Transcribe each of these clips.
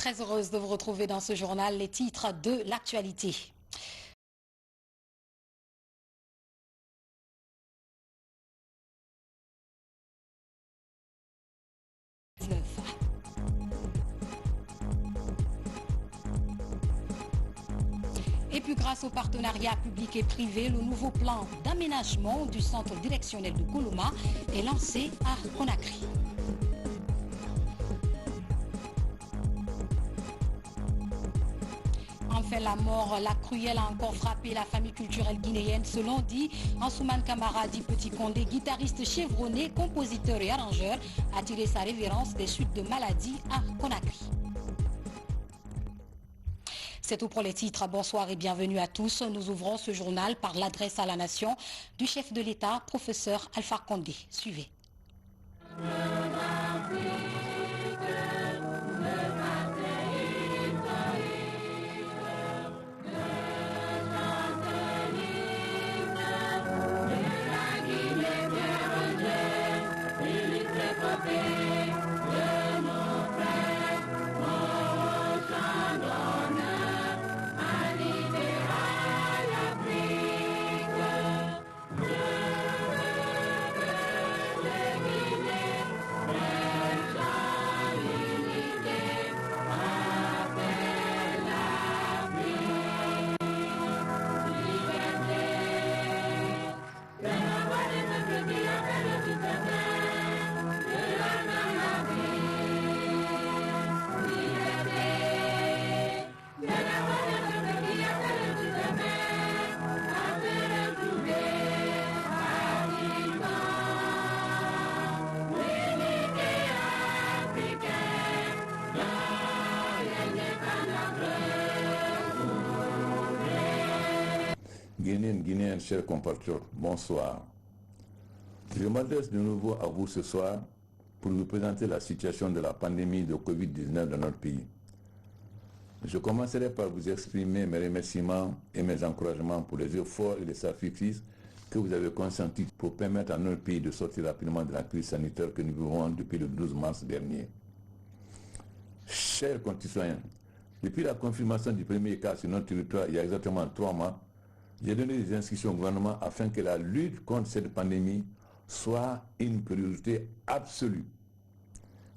Très heureuse de vous retrouver dans ce journal, les titres de l'actualité. Et puis grâce au partenariat public et privé, le nouveau plan d'aménagement du centre directionnel de Koulouma est lancé à Conakry. Enfin, la mort, la cruelle a encore frappé la famille culturelle guinéenne. Selon dit Ansouman Kamara, dit Petit Condé, guitariste chevronné, compositeur et arrangeur, a tiré sa révérence des suites de maladie à Conakry. C'est tout pour les titres. Bonsoir et bienvenue à tous. Nous ouvrons ce journal par l'adresse à la nation du chef de l'État, professeur Alpha Condé. Suivez. Guinéens, chers compatriotes, bonsoir. Je m'adresse de nouveau à vous ce soir pour vous présenter la situation de la pandémie de Covid-19 dans notre pays. Je commencerai par vous exprimer mes remerciements et mes encouragements pour les efforts et les sacrifices que vous avez consentis pour permettre à notre pays de sortir rapidement de la crise sanitaire que nous vivons depuis le 12 mars dernier. Chers concitoyens, depuis la confirmation du premier cas sur notre territoire il y a exactement 3 mois, j'ai donné des instructions au gouvernement afin que la lutte contre cette pandémie soit une priorité absolue.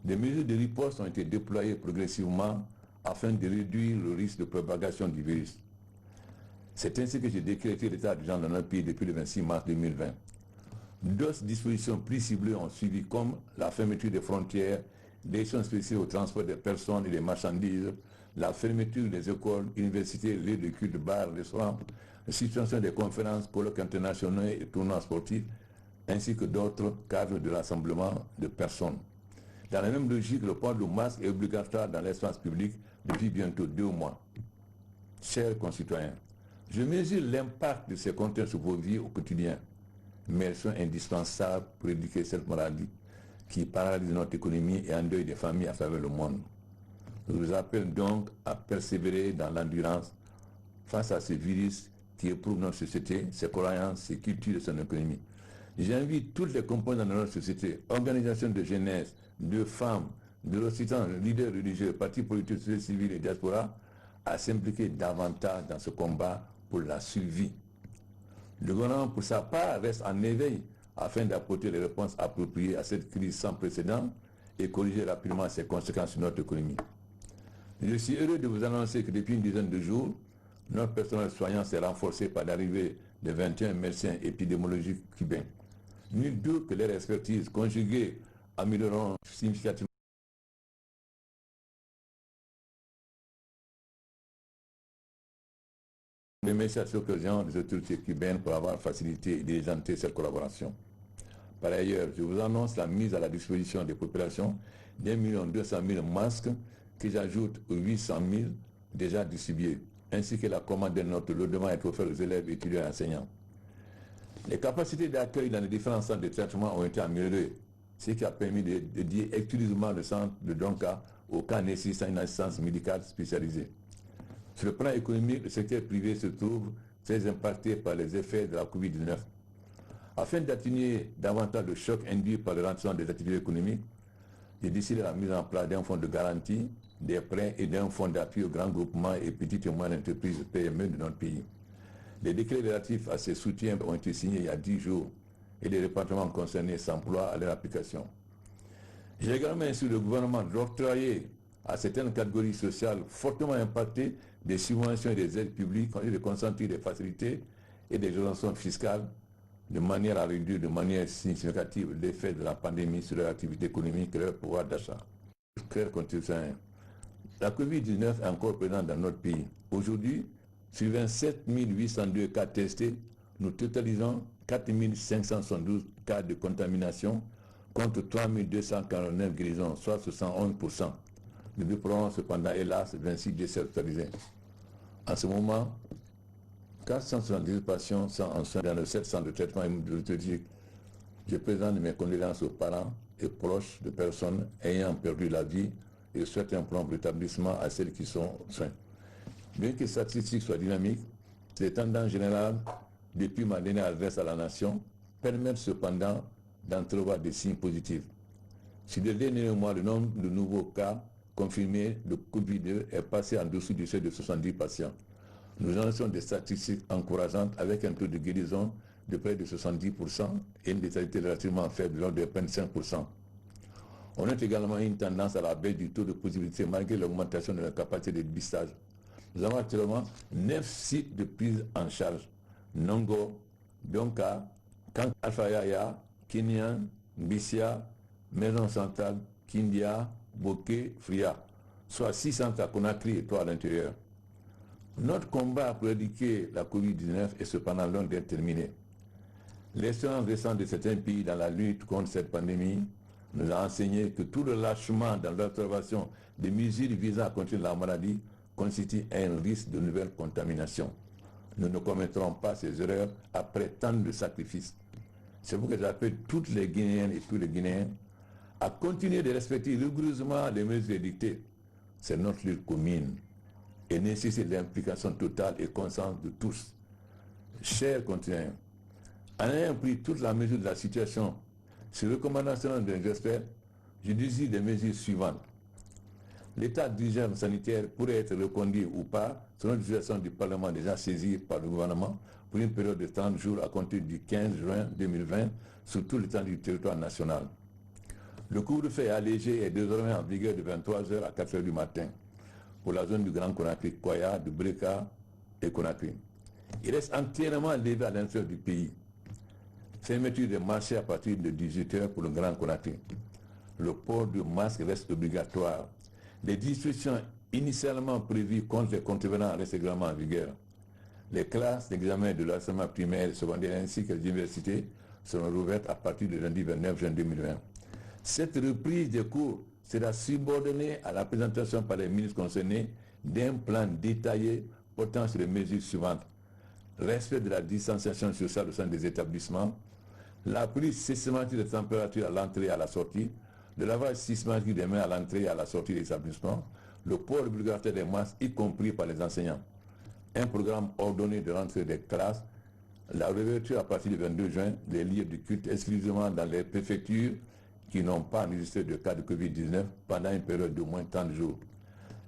Des mesures de riposte ont été déployées progressivement afin de réduire le risque de propagation du virus. C'est ainsi que j'ai décrété l'état d'urgence dans notre pays depuis le 26 mars 2020. D'autres dispositions plus ciblées ont suivi comme la fermeture des frontières, des restrictions spécifiques au transport des personnes et des marchandises, la fermeture des écoles, universités, lieux de culte, bars, restaurants, la suspension des conférences, colloques internationaux et tournois sportifs, ainsi que d'autres cadres de rassemblement de personnes. Dans la même logique, le port du masque est obligatoire dans l'espace public depuis bientôt 2 mois. Chers concitoyens, je mesure l'impact de ces contraintes sur vos vies au quotidien, mais elles sont indispensables pour éduquer cette maladie qui paralyse notre économie et endeuille des familles à travers le monde. Je vous appelle donc à persévérer dans l'endurance face à ce virus qui éprouve notre société, ses croyances, ses cultures et son économie. J'invite toutes les composantes de notre société, organisations de jeunesse, de femmes, de ressortissants, leaders religieux, partis politiques, société civile et diaspora, à s'impliquer davantage dans ce combat pour la survie. Le gouvernement, pour sa part, reste en éveil afin d'apporter les réponses appropriées à cette crise sans précédent et corriger rapidement ses conséquences sur notre économie. Je suis heureux de vous annoncer que depuis une dizaine de jours, notre personnel soignant s'est renforcé par l'arrivée de 21 médecins épidémiologiques cubains. Nul doute que leur expertise conjuguée amélioreront significativement Je remercie à cette occasion les autorités cubaines pour avoir facilité et diligenté cette collaboration. Par ailleurs, je vous annonce la mise à la disposition des populations d'1,2 million masques que j'ajoute aux 800 000 déjà distribués, ainsi que la commande de notre logement est offerte aux élèves, étudiants et enseignants. Les capacités d'accueil dans les différents centres de traitement ont été améliorées, ce qui a permis de dédier exclusivement le centre de Donka au cas nécessitant une assistance médicale spécialisée. Sur le plan économique, le secteur privé se trouve très impacté par les effets de la Covid-19. Afin d'atténuer davantage le choc induit par le ralentissement des activités économiques, j'ai décidé la mise en place d'un fonds de garantie des prêts et d'un fonds d'appui aux grands groupements et petites et moyennes entreprises PME de notre pays. Les décrets relatifs à ces soutiens ont été signés il y a 10 jours et les départements concernés s'emploient à leur application. J'ai également instruit le gouvernement d'octroyer à certaines catégories sociales fortement impactées des subventions et des aides publiques et de consentir des facilités et des exonérations fiscales de manière à réduire de manière significative l'effet de la pandémie sur leur activité économique et leur pouvoir d'achat. La COVID-19 est encore présente dans notre pays. Aujourd'hui, sur 27 802 cas testés, nous totalisons 4 572 cas de contamination contre 3 249 guérisons, soit 71%. Nous déplorons cependant, hélas, 26 décès hospitalisés. En ce moment, 470 patients sont en soins dans le 7 centres de traitement immunologique. Je présente mes condoléances aux parents et proches de personnes ayant perdu la vie et souhaite un prompt rétablissement à celles qui sont en soins. Bien que les statistiques soient dynamiques, ces tendances générales, depuis ma dernière adresse à la nation, permettent cependant d'entrevoir des signes positifs. Sur les derniers mois, le nombre de nouveaux cas confirmés de Covid-19 est passé en dessous du seuil de 70 patients. Nous annonçons des statistiques encourageantes avec un taux de guérison de près de 70% et une létalité relativement faible de l'ordre de 25%. On note également une tendance à la baisse du taux de positivité malgré l'augmentation de la capacité de dépistage. Nous avons actuellement 9 sites de prise en charge: Nongo, Donka, Alfayaya, Kinyan, Bissia, Maison Centrale, Kindia, Boké, Fria, soit 600 à Conakry et 3 à l'intérieur. Notre combat pour éradiquer la COVID-19 est cependant loin d'être terminé. L'expérience récente de certains pays dans la lutte contre cette pandémie nous a enseigné que tout le lâchement dans l'observation des mesures visant à contenir la maladie constitue un risque de nouvelles contaminations. Nous ne commettrons pas ces erreurs après tant de sacrifices. C'est pourquoi j'appelle toutes les Guinéennes et tous les Guinéens à continuer de respecter rigoureusement les mesures édictées. C'est notre lutte commune et nécessite l'implication totale et constante de tous. Chers continents, en ayant pris toute la mesure de la situation, sur recommandation des experts, je désire les mesures suivantes. L'état d'urgence sanitaire pourrait être reconduit ou pas selon la situation du Parlement déjà saisi par le gouvernement pour une période de 30 jours à compter du 15 juin 2020 sur tout l'étendue du territoire national. Le couvre-feu allégé est désormais en vigueur de 23h à 4h du matin pour la zone du Grand Conakry, Koya, de Breka et Conakry. Il reste entièrement levé à l'intérieur du pays. Fermeture des marchés à partir de 18h pour le Grand Conakry. Le port du masque reste obligatoire. Les dispositions initialement prévues contre les contrevenants restent également en vigueur. Les classes d'examen de l'enseignement primaire et secondaire ainsi que les universités seront rouvertes à partir du lundi 29 juin 2020. Cette reprise des cours sera subordonnée à la présentation par les ministres concernés d'un plan détaillé portant sur les mesures suivantes: respect de la distanciation sociale au sein des établissements, la prise systématique de température à l'entrée et à la sortie, le lavage systématique des mains à l'entrée et à la sortie des établissements, le port obligatoire des masques, y compris par les enseignants, un programme ordonné de rentrée des classes, la réouverture à partir du 22 juin des lieux de culte exclusivement dans les préfectures qui n'ont pas enregistré de cas de Covid-19 pendant une période de moins de 30 jours.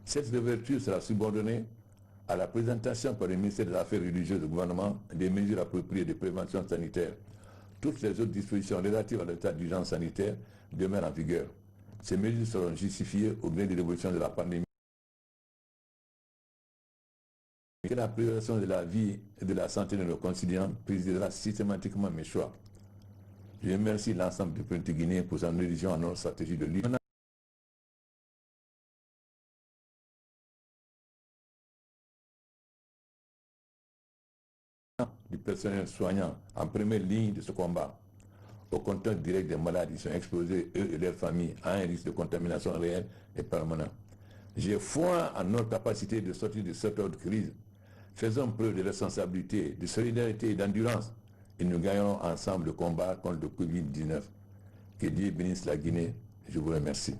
Cette réouverture sera subordonnée à la présentation par le ministère des Affaires religieuses du gouvernement des mesures appropriées de prévention sanitaire. Toutes les autres dispositions relatives à l'état d'urgence sanitaire demeurent en vigueur. Ces mesures seront justifiées au gré de l'évolution de la pandémie. La préservation de la vie et de la santé de nos concitoyens présidera systématiquement mes choix. Je remercie l'ensemble du peuple guinéen pour son adhésion à notre stratégie de lutte. Du personnel soignant en première ligne de ce combat, au contact direct des malades qui sont exposés, eux et leurs familles, à un risque de contamination réelle et permanent. J'ai foi en notre capacité de sortir de cette autre crise. Faisons preuve de responsabilité, de solidarité et d'endurance, et nous gagnerons ensemble le combat contre le Covid-19. Que Dieu bénisse la Guinée. Je vous remercie.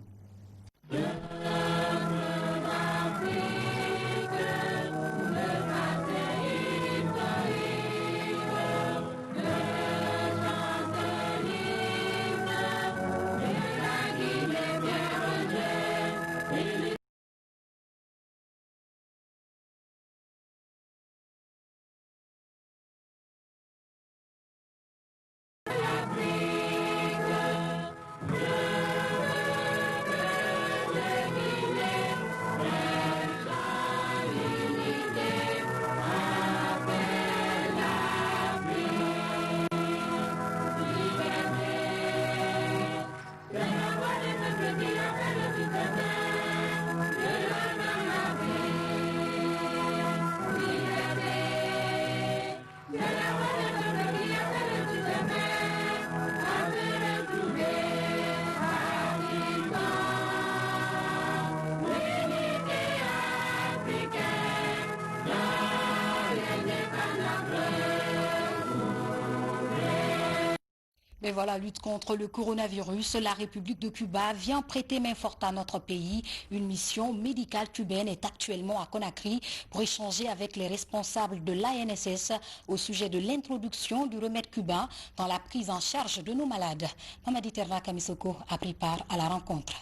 Mais voilà, lutte contre le coronavirus, la République de Cuba vient prêter main forte à notre pays. Une mission médicale cubaine est actuellement à Conakry pour échanger avec les responsables de l'ANSS au sujet de l'introduction du remède cubain dans la prise en charge de nos malades. Mamadi Terna Kamisoko a pris part à la rencontre.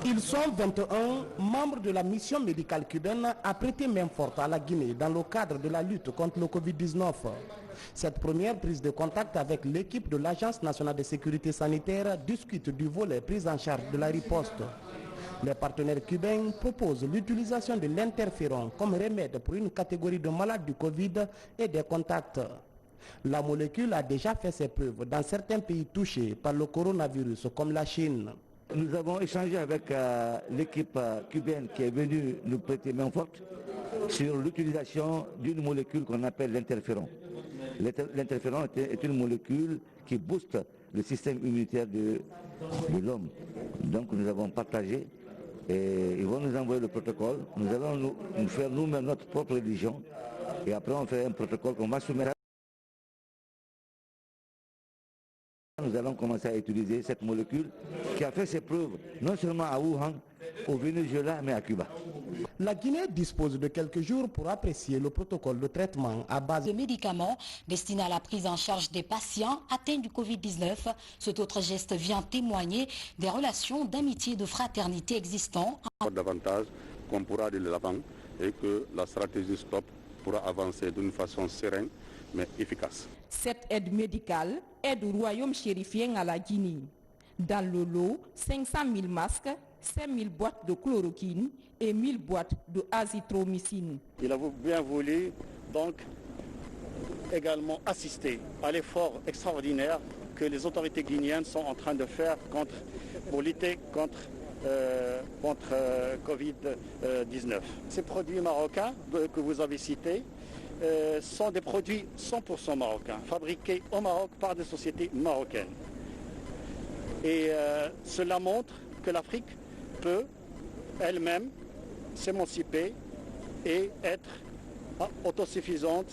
Ils sont 21 membres de la mission médicale cubaine à prêter main forte à la Guinée dans le cadre de la lutte contre le Covid-19. Cette première prise de contact avec l'équipe de l'Agence nationale de sécurité sanitaire discute du volet prise en charge de la riposte. Les partenaires cubains proposent l'utilisation de l'interféron comme remède pour une catégorie de malades du Covid et des contacts. La molécule a déjà fait ses preuves dans certains pays touchés par le coronavirus comme la Chine. Nous avons échangé avec l'équipe cubaine qui est venue nous prêter main forte sur l'utilisation d'une molécule qu'on appelle l'interféron. L'interféron est une molécule qui booste le système immunitaire de l'homme. Donc nous avons partagé et ils vont nous envoyer le protocole. Nous allons nous faire nous-mêmes notre propre religion et après on fait un protocole qu'on va soumettre. Nous allons commencer à utiliser cette molécule qui a fait ses preuves non seulement à Wuhan, au Venezuela, mais à Cuba. La Guinée dispose de quelques jours pour apprécier le protocole de traitement à base de médicaments destinés à la prise en charge des patients atteints du Covid-19. Cet autre geste vient témoigner des relations d'amitié et de fraternité existantes. Davantage qu'on pourra aller de l'avant et que la stratégie STOP pourra avancer d'une façon sereine mais efficace. Cette aide médicale aide au royaume chérifien à la Guinée. Dans le lot, 500 000 masques, 5 000 boîtes de chloroquine et 1 000 boîtes de azithromycine. Il a bien voulu donc également assister à l'effort extraordinaire que les autorités guinéennes sont en train de faire pour lutter contre Covid-19. Ces produits marocains que vous avez cités sont des produits 100% marocains, fabriqués au Maroc par des sociétés marocaines. Et cela montre que l'Afrique peut elle-même s'émanciper et être autosuffisante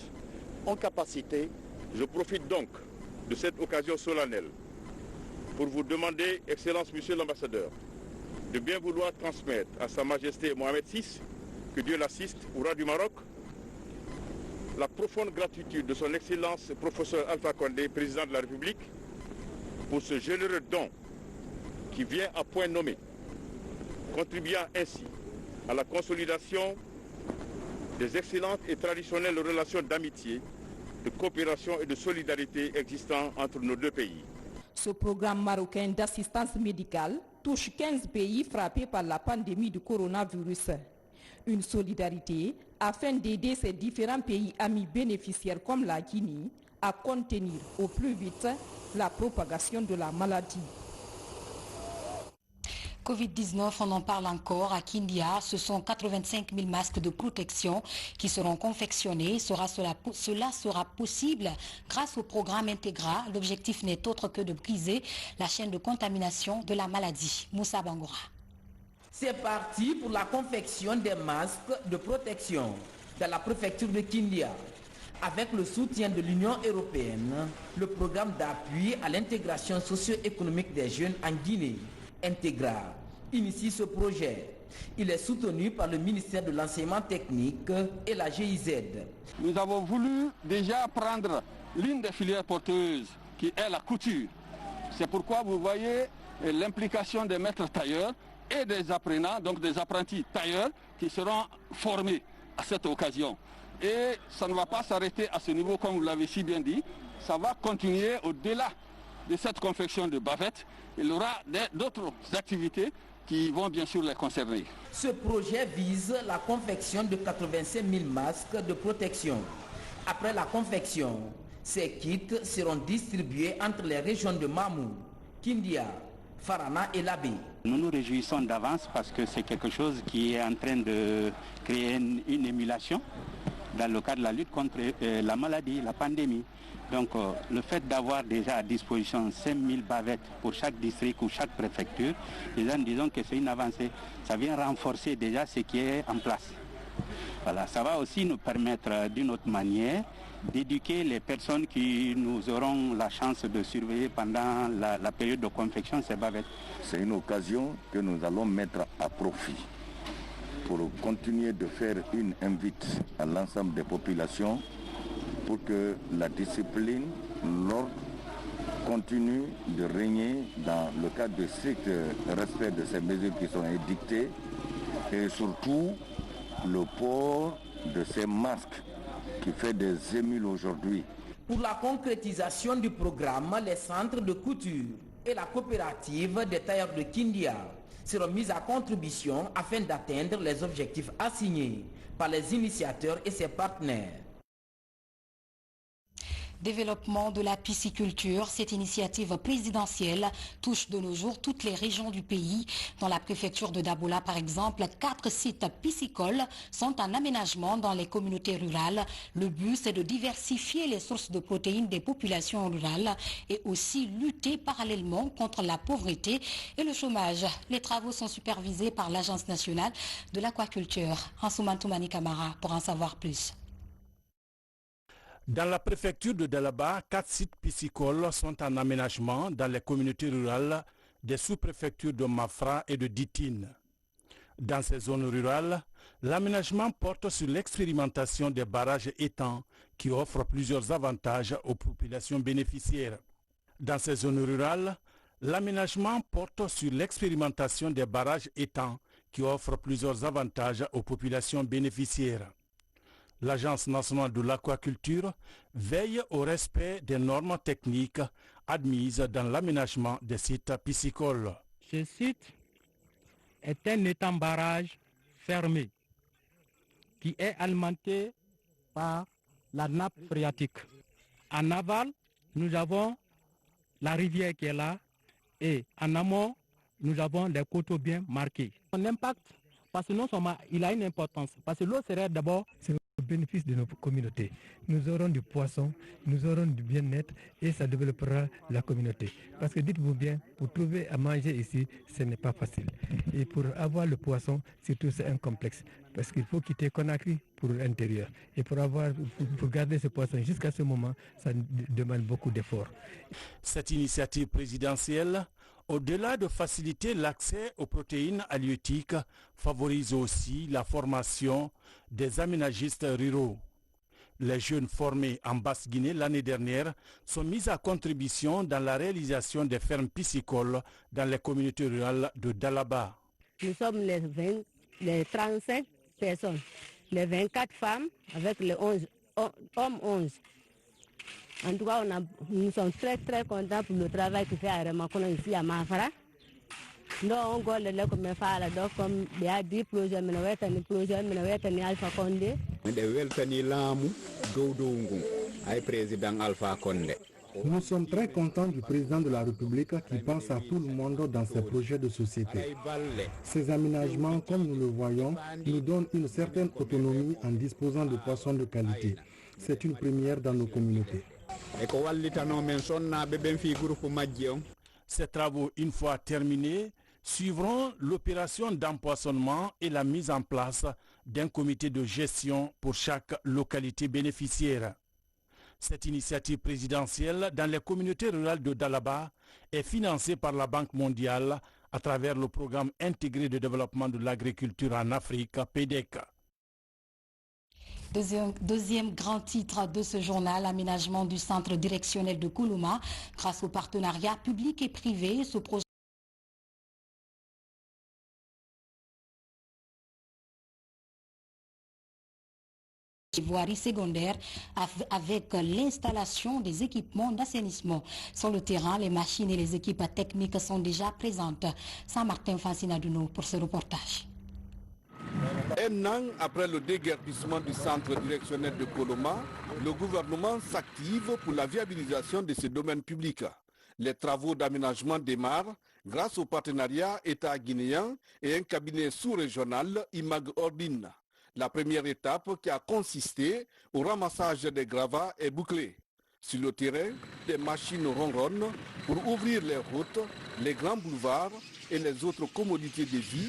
en capacité. Je profite donc de cette occasion solennelle pour vous demander, Excellence Monsieur l'Ambassadeur, de bien vouloir transmettre à Sa Majesté Mohamed VI, que Dieu l'assiste, au roi du Maroc, la profonde gratitude de son Excellence professeur Alpha Condé, président de la République, pour ce généreux don qui vient à point nommé, contribuant ainsi à la consolidation des excellentes et traditionnelles relations d'amitié, de coopération et de solidarité existant entre nos deux pays. Ce programme marocain d'assistance médicale touche 15 pays frappés par la pandémie du coronavirus. Une solidarité afin d'aider ces différents pays amis bénéficiaires comme la Guinée à contenir au plus vite la propagation de la maladie. Covid-19, on en parle encore à Kindia. Ce sont 85 000 masques de protection qui seront confectionnés. Cela sera possible grâce au programme Integra. L'objectif n'est autre que de briser la chaîne de contamination de la maladie. Moussa Bangoura. C'est parti pour la confection des masques de protection dans la préfecture de Kindia. Avec le soutien de l'Union européenne, le programme d'appui à l'intégration socio-économique des jeunes en Guinée, Integra, initie ce projet. Il est soutenu par le ministère de l'Enseignement technique et la GIZ. Nous avons voulu déjà prendre l'une des filières porteuses qui est la couture. C'est pourquoi vous voyez l'implication des maîtres tailleurs et des apprenants, donc des apprentis tailleurs qui seront formés à cette occasion. Et ça ne va pas s'arrêter à ce niveau comme vous l'avez si bien dit, ça va continuer au-delà de cette confection de bavettes. Il y aura d'autres activités qui vont bien sûr les concerner. Ce projet vise la confection de 85 000 masques de protection. Après la confection, ces kits seront distribués entre les régions de Mamou, Kindia, Farana et Labé. Nous nous réjouissons d'avance parce que c'est quelque chose qui est en train de créer une émulation dans le cadre de la lutte contre la maladie, la pandémie. Donc le fait d'avoir déjà à disposition 5 000 bavettes pour chaque district ou chaque préfecture, disons que c'est une avancée. Ça vient renforcer déjà ce qui est en place. Voilà, ça va aussi nous permettre d'une autre manière d'éduquer les personnes qui nous auront la chance de surveiller pendant la période de confection ces bavettes. C'est une occasion que nous allons mettre à profit pour continuer de faire une invite à l'ensemble des populations pour que la discipline, l'ordre continue de régner dans le cadre de strict respect de ces mesures qui sont édictées et surtout le port de ces masques qui fait des émules aujourd'hui. Pour la concrétisation du programme, les centres de couture et la coopérative des tailleurs de Kindia seront mis à contribution afin d'atteindre les objectifs assignés par les initiateurs et ses partenaires. Développement de la pisciculture, cette initiative présidentielle touche de nos jours toutes les régions du pays. Dans la préfecture de Dabola, par exemple, 4 sites piscicoles sont en aménagement dans les communautés rurales. Le but, c'est de diversifier les sources de protéines des populations rurales et aussi lutter parallèlement contre la pauvreté et le chômage. Les travaux sont supervisés par l'Agence nationale de l'aquaculture. Ansouman Toumani Kamara pour en savoir plus. Dans la préfecture de Dalaba, 4 sites piscicoles sont en aménagement dans les communautés rurales des sous-préfectures de Mafra et de Ditine. Dans ces zones rurales, l'aménagement porte sur l'expérimentation des barrages étangs qui offrent plusieurs avantages aux populations bénéficiaires. Dans ces zones rurales, l'aménagement porte sur l'expérimentation des barrages étangs qui offrent plusieurs avantages aux populations bénéficiaires. L'Agence nationale de l'aquaculture veille au respect des normes techniques admises dans l'aménagement des sites piscicoles. Ce site est un étang barrage fermé qui est alimenté par la nappe phréatique. En aval, nous avons la rivière qui est là et en amont, nous avons des coteaux bien marqués. Son impact, parce que non seulement il a une importance, parce que l'eau serait d'abord au bénéfice de nos communautés. Nous aurons du poisson, nous aurons du bien-être et ça développera la communauté. Parce que dites-vous bien, pour trouver à manger ici, ce n'est pas facile. Et pour avoir le poisson, surtout c'est un complexe. Parce qu'il faut quitter Conakry pour l'intérieur. Et pour garder ce poisson jusqu'à ce moment, ça demande beaucoup d'efforts. Cette initiative présidentielle, au-delà de faciliter l'accès aux protéines halieutiques, favorise aussi la formation des aménagistes ruraux. Les jeunes formés en Basse-Guinée l'année dernière sont mis à contribution dans la réalisation des fermes piscicoles dans les communautés rurales de Dalaba. Nous sommes les 35 personnes, les 24 femmes avec les 11 hommes 11. En tout cas, nous sommes très contents pour le travail qu'il fait à Remakona ici à Mafara. Nous on go le comme faire donc comme il y a 10 projets mais nous Alpha Condé. Nous sommes très contents du président de la République qui pense à tout le monde dans ses projets de société. Ces aménagements, comme nous le voyons, nous donnent une certaine autonomie en disposant de poissons de qualité. C'est une première dans nos communautés. Ces travaux, une fois terminés, suivront l'opération d'empoisonnement et la mise en place d'un comité de gestion pour chaque localité bénéficiaire. Cette initiative présidentielle dans les communautés rurales de Dalaba est financée par la Banque mondiale à travers le programme intégré de développement de l'agriculture en Afrique, PEDEC. Deuxième grand titre de ce journal, aménagement du centre directionnel de Koulouma. Grâce au partenariat public et privé, ce projet voirie secondaire avec l'installation des équipements d'assainissement. Sur le terrain, les machines et les équipes techniques sont déjà présentes. Saint-Martin Fansinaduno pour ce reportage. Un an après le déguerpissement du centre directionnel de Koloma, le gouvernement s'active pour la viabilisation de ce domaine public. Les travaux d'aménagement démarrent grâce au partenariat État guinéen et un cabinet sous-régional IMAG Ordine. La première étape qui a consisté au ramassage des gravats est bouclée. Sur le terrain, des machines ronronnent pour ouvrir les routes, les grands boulevards et les autres commodités de vie.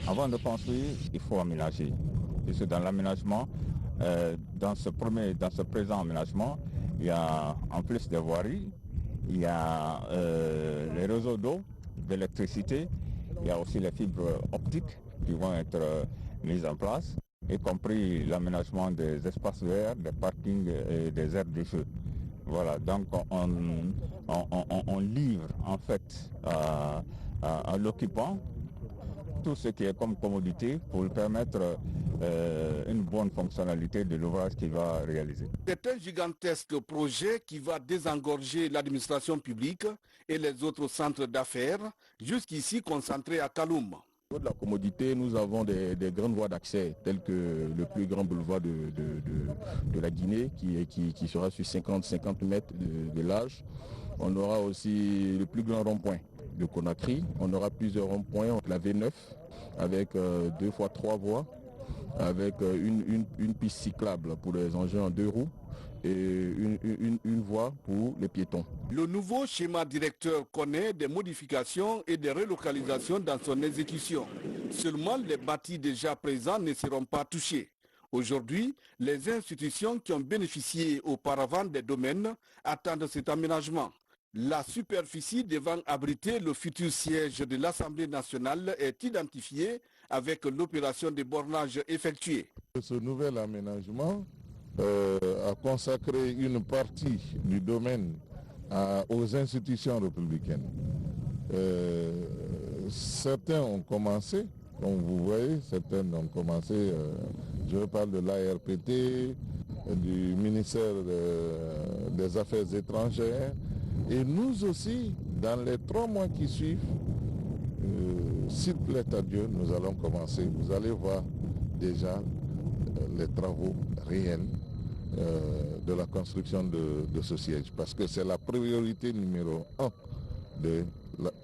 Avant de construire, il faut aménager. puisque dans l'aménagement, dans ce présent aménagement, il y a en plus des voiries, il y a les réseaux d'eau, d'électricité, il y a aussi les fibres optiques qui vont être mises en place, y compris l'aménagement des espaces verts, des parkings et des aires de jeu. Voilà, donc on livre en fait à l'occupant tout ce qui est comme commodité pour lui permettre une bonne fonctionnalité de l'ouvrage qu'il va réaliser. C'est un gigantesque projet qui va désengorger l'administration publique et les autres centres d'affaires, jusqu'ici concentrés à Kaloum. Au niveau de la commodité, nous avons des grandes voies d'accès, telles que le plus grand boulevard de la Guinée, qui sera sur 50 mètres de large. On aura aussi le plus grand rond-point de Conakry. On aura plusieurs ronds-points, la V9, avec 2 fois 3 voies, avec une piste cyclable pour les engins en 2 roues et une voie pour les piétons. Le nouveau schéma directeur connaît des modifications et des relocalisations dans son exécution. Seulement, les bâtis déjà présents ne seront pas touchés. Aujourd'hui, les institutions qui ont bénéficié auparavant des domaines attendent cet aménagement. La superficie devant abriter le futur siège de l'Assemblée nationale est identifiée avec l'opération de bornage effectuée. Ce nouvel aménagement a consacré une partie du domaine aux institutions républicaines. Certains ont commencé, comme vous voyez, certains ont commencé, je parle de l'ARPT, du ministère des Affaires étrangères, et nous aussi, dans les 3 mois qui suivent, s'il plaît à Dieu, nous allons commencer. Vous allez voir déjà les travaux réels de la construction de ce siège, parce que c'est la priorité numéro 1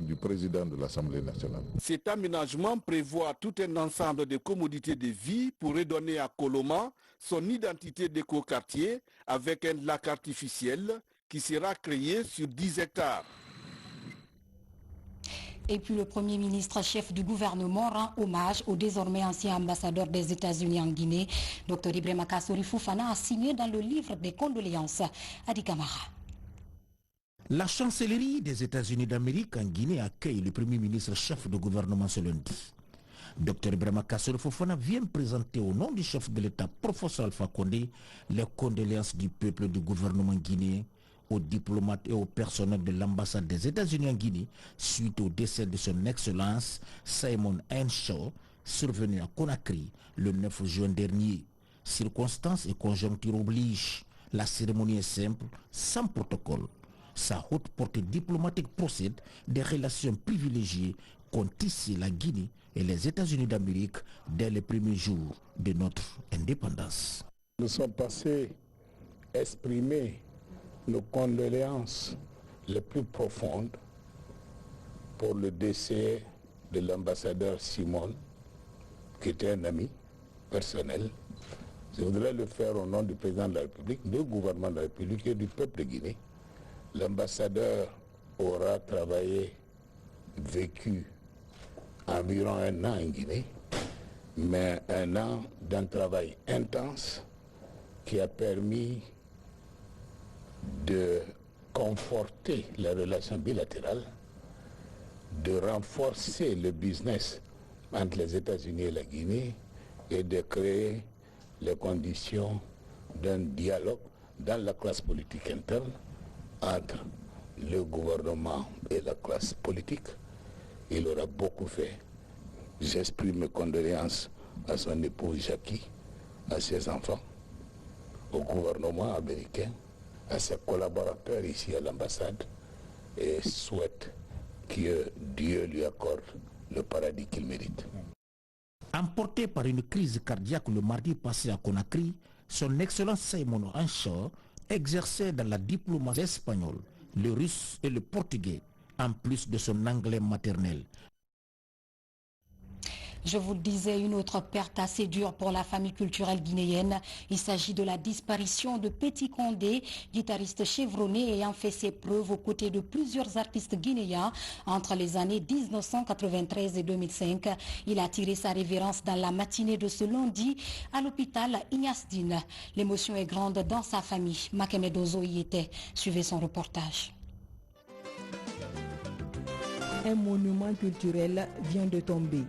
du président de l'Assemblée nationale. Cet aménagement prévoit tout un ensemble de commodités de vie pour redonner à Koloma son identité d'écoquartier avec un lac artificiel qui sera créé sur 10 hectares. Et puis le Premier ministre chef du gouvernement rend hommage au désormais ancien ambassadeur des États-Unis en Guinée. Dr Ibrahima Kassori Fofana a signé dans le livre des condoléances Adi Camara. La chancellerie des États-Unis d'Amérique en Guinée accueille le Premier ministre chef de gouvernement ce lundi. Dr Ibrahima Kassori Fofana vient présenter au nom du chef de l'État, professeur Alpha Condé, les condoléances du peuple du gouvernement guinéen aux diplomates et au personnel de l'ambassade des États-Unis en Guinée suite au décès de son Excellence Simon Henshaw, survenu à Conakry le 9 juin dernier. Circonstances et conjoncture obligent. La cérémonie est simple, sans protocole. Sa haute portée diplomatique procède des relations privilégiées qu'ont tissées la Guinée et les États-Unis d'Amérique dès les premiers jours de notre indépendance. Nous sommes passés exprimer nos condoléances les plus profondes pour le décès de l'ambassadeur Simon, qui était un ami personnel. Je voudrais le faire au nom du président de la République, du gouvernement de la République et du peuple de Guinée. L'ambassadeur aura vécu environ 1 an en Guinée, mais 1 an d'un travail intense qui a permis de conforter les relations bilatérales, de renforcer le business entre les États-Unis et la Guinée et de créer les conditions d'un dialogue dans la classe politique interne entre le gouvernement et la classe politique. Il aura beaucoup fait. J'exprime mes condoléances à son épouse Jackie, à ses enfants, au gouvernement américain, à ses collaborateurs ici à l'ambassade et souhaite que Dieu lui accorde le paradis qu'il mérite. Emporté par une crise cardiaque le mardi passé à Conakry, son Excellence Simon Henshaw exerçait dans la diplomatie espagnole, le russe et le portugais, en plus de son anglais maternel. Je vous le disais, une autre perte assez dure pour la famille culturelle guinéenne. Il s'agit de la disparition de Petit Condé, guitariste chevronné ayant fait ses preuves aux côtés de plusieurs artistes guinéens entre les années 1993 et 2005. Il a tiré sa révérence dans la matinée de ce lundi à l'hôpital Ignace Dine. L'émotion est grande dans sa famille. Makeme Dozo y était. Suivez son reportage. Un monument culturel vient de tomber.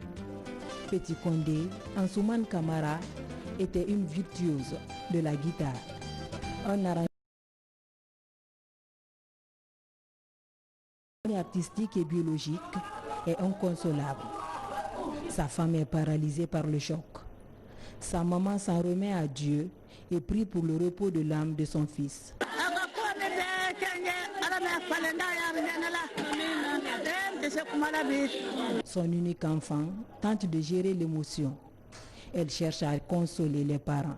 Petit Condé, Ansoumane Camara, était une virtuose de la guitare. Un arrangeur artistique et biologique est inconsolable. Sa femme est paralysée par le choc. Sa maman s'en remet à Dieu et prie pour le repos de l'âme de son fils. Son unique enfant tente de gérer l'émotion. Elle cherche à consoler les parents.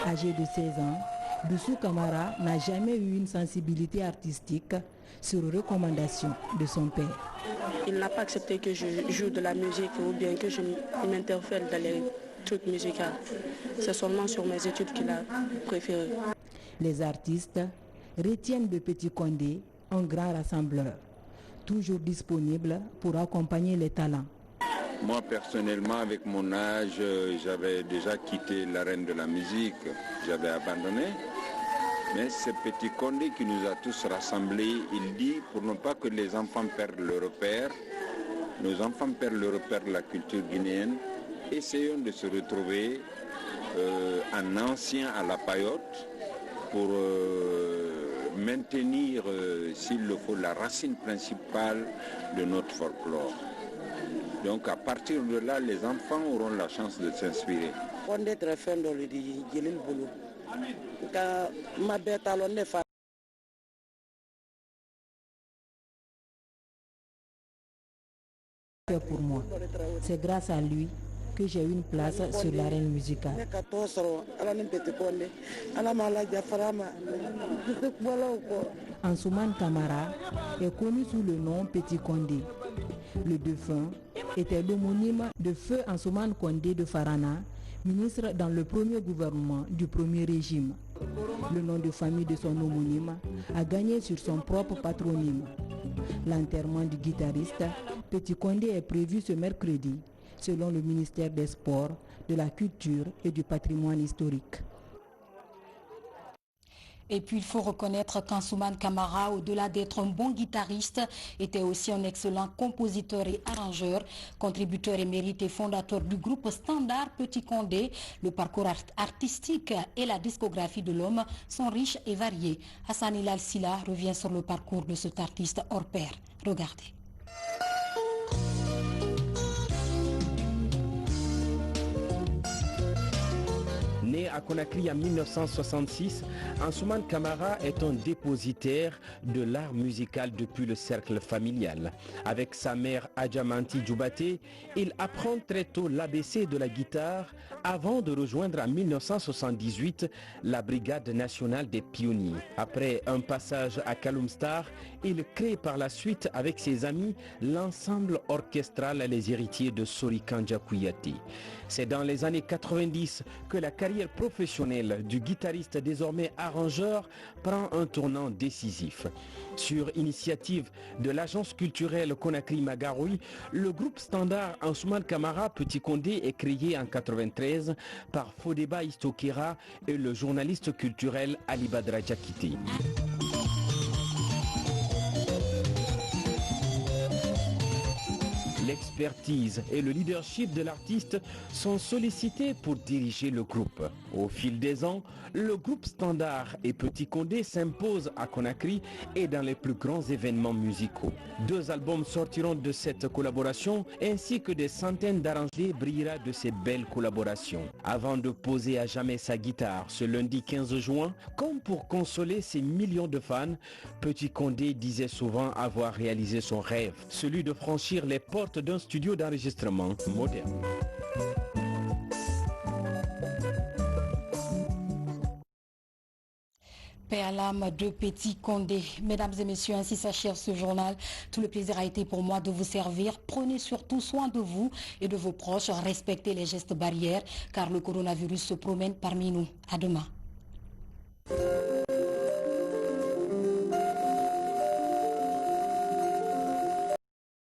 Âgé de 16 ans, Doussou Camara n'a jamais eu une sensibilité artistique sur recommandation de son père. Il n'a pas accepté que je joue de la musique ou bien que je m'interfère dans les trucs musicaux. C'est seulement sur mes études qu'il a préféré. Les artistes retiennent de Petit Condé un grand rassembleur, toujours disponible pour accompagner les talents. Moi personnellement, avec mon âge, j'avais déjà quitté l'arène de la musique, j'avais abandonné. Mais c'est Petit Condé qui nous a tous rassemblés. Il dit, pour ne pas que les enfants perdent le repère, nos enfants perdent le repère de la culture guinéenne, essayons de se retrouver en ancien à la paillote pour maintenir, s'il le faut, la racine principale de notre folklore. Donc à partir de là, les enfants auront la chance de s'inspirer. Pour moi, c'est grâce à lui que j'ai une place sur l'arène musicale. Ansoumane Camara est connu sous le nom Petit Condé. Le défunt était l'homonyme de feu Ansoumane Condé de Farana, ministre dans le premier gouvernement du premier régime. Le nom de famille de son homonyme a gagné sur son propre patronyme. L'enterrement du guitariste Petit Condé est prévu ce mercredi, selon le ministère des Sports, de la Culture et du Patrimoine historique. Et puis il faut reconnaître qu'Ansoumane Camara, au-delà d'être un bon guitariste, était aussi un excellent compositeur et arrangeur, contributeur émérite et fondateur du groupe Standard Petit Condé. Le parcours artistique et la discographie de l'homme sont riches et variés. Hassan Hilal Silla revient sur le parcours de cet artiste hors pair. Regardez. Né à Conakry en 1966, Ansoumane Camara est un dépositaire de l'art musical depuis le cercle familial. Avec sa mère Adjamanti Djoubaté, il apprend très tôt l'ABC de la guitare avant de rejoindre en 1978 la Brigade nationale des pionniers. Après un passage à Kaloum-Star, il crée par la suite avec ses amis l'ensemble orchestral Les Héritiers de Sori Kandja Kouyaté. C'est dans les années 90 que la carrière professionnelle du guitariste désormais arrangeur prend un tournant décisif. Sur initiative de l'agence culturelle Conakry Magaroui, le groupe standard Ansoumane Camara Petit Condé est créé en 1993 par Fodeba Istokera et le journaliste culturel Ali Badra Diakité. L'expertise et le leadership de l'artiste sont sollicités pour diriger le groupe. Au fil des ans, le groupe Standard et Petit Condé s'imposent à Conakry et dans les plus grands événements musicaux. 2 albums sortiront de cette collaboration ainsi que des centaines d'arrangés brillera de ces belles collaborations. Avant de poser à jamais sa guitare ce lundi 15 juin, comme pour consoler ses millions de fans, Petit Condé disait souvent avoir réalisé son rêve, celui de franchir les portes d'un studio d'enregistrement moderne. Paix à l'âme de Petit Condé. Mesdames et messieurs, ainsi s'achève ce journal. Tout le plaisir a été pour moi de vous servir. Prenez surtout soin de vous et de vos proches. Respectez les gestes barrières car le coronavirus se promène parmi nous. À demain.